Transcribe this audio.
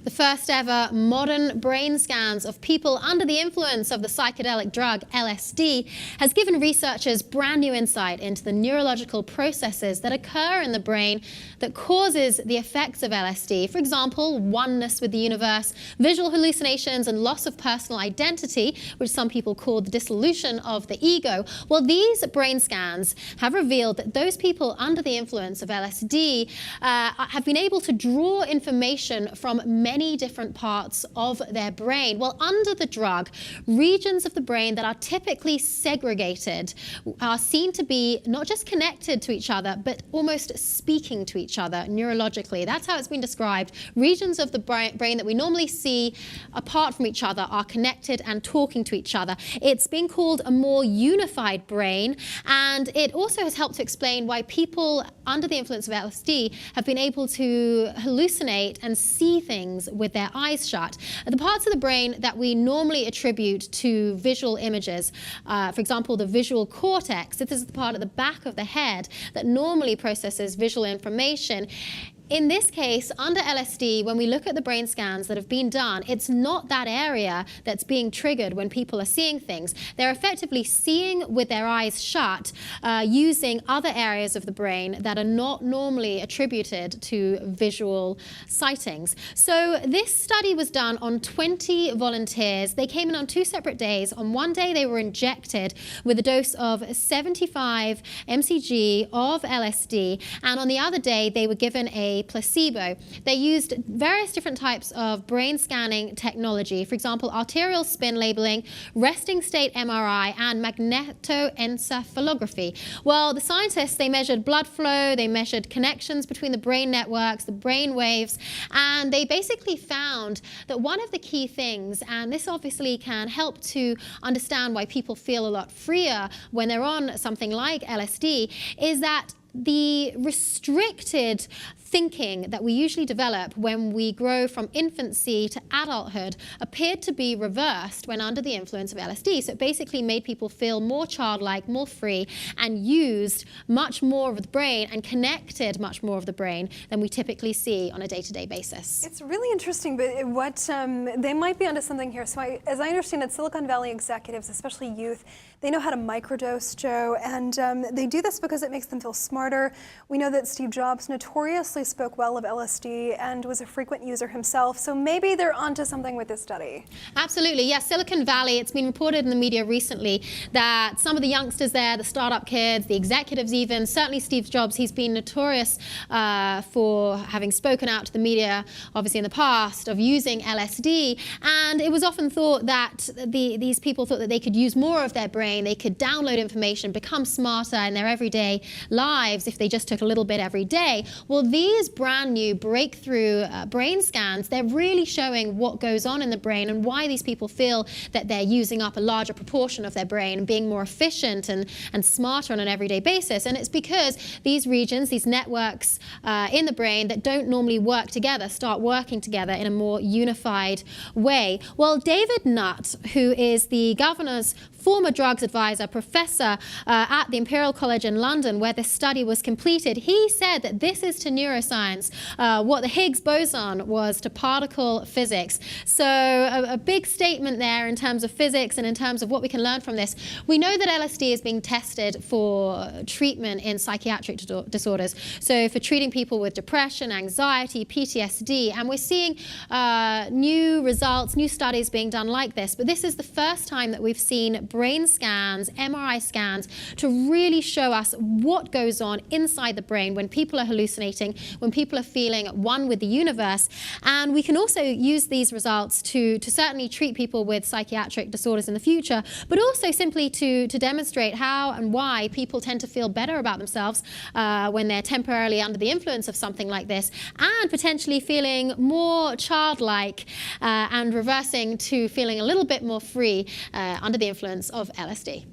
The first ever modern brain scans of people under the influence of the psychedelic drug LSD has given researchers brand new insight into the neurological processes that occur in the brain that causes the effects of LSD. For example, oneness with the universe, visual hallucinations, and loss of personal identity, which some people call the dissolution of the ego. Well, these brain scans have revealed that those people under the influence of LSD have been able to draw information from many different parts of their brain. Well, under the drug, regions of the brain that are typically segregated are seen to be not just connected to each other, but almost speaking to each other neurologically. That's how it's been described. Regions of the brain that we normally see apart from each other are connected and talking to each other. It's been called a more unified brain, and it also has helped to explain why people under the influence of LSD have been able to hallucinate and see things with their eyes shut. The parts of the brain that we normally attribute to visual images, for example, the visual cortex, this is the part at the back of the head that normally processes visual information. In this case, under LSD, when we look at the brain scans that have been done, it's not that area that's being triggered when people are seeing things. They're effectively seeing with their eyes shut, using other areas of the brain that are not normally attributed to visual sightings. So this study was done on 20 volunteers. They came in on 2 separate days. On one day, they were injected with a dose of 75 mcg of LSD, and on the other day, they were given a placebo. They used various different types of brain scanning technology, for example, arterial spin labeling, resting state MRI, and magnetoencephalography. Well, the scientists, they measured blood flow, they measured connections between the brain networks, the brain waves, and they basically found that one of the key things, and this obviously can help to understand why people feel a lot freer when they're on something like LSD, is that the restricted thinking that we usually develop when we grow from infancy to adulthood appeared to be reversed when under the influence of LSD. So it basically made people feel more childlike, more free, and used much more of the brain and connected much more of the brain than we typically see on a day-to-day basis. It's really interesting, but what they might be onto something here. So as I understand it, Silicon Valley executives, especially youth, they know how to microdose, Joe, and they do this because it makes them feel smarter. We know that Steve Jobs notoriously spoke well of LSD and was a frequent user himself, so maybe they're onto something with this study. Absolutely, yes. Silicon Valley, it's been reported in the media recently that some of the youngsters there, the startup kids, the executives even, certainly Steve Jobs, he's been notorious for having spoken out to the media, obviously in the past, of using LSD, and it was often thought that these people thought that they could use more of their brain, they could download information, become smarter in their everyday lives if they just took a little bit every day. Well, these brand new breakthrough brain scans, they're really showing what goes on in the brain and why these people feel that they're using up a larger proportion of their brain and being more efficient and smarter on an everyday basis. And it's because these regions, these networks in the brain that don't normally work together, start working together in a more unified way. Well, David Nutt, who is the governor's former drugs advisor, professor at the Imperial College in London, where this study was completed, he said that this is to neuroscience what the Higgs boson was to particle physics. So a big statement there in terms of physics and in terms of what we can learn from this. We know that LSD is being tested for treatment in psychiatric disorders, so for treating people with depression, anxiety, PTSD, and we're seeing new results, new studies being done like this, but this is the first time that we've seen brain scans, MRI scans, to really show us what goes on inside the brain when people are hallucinating, when people are feeling one with the universe. And we can also use these results to certainly treat people with psychiatric disorders in the future, but also simply to demonstrate how and why people tend to feel better about themselves when they're temporarily under the influence of something like this, and potentially feeling more childlike and reversing to feeling a little bit more free under the influence of LSD.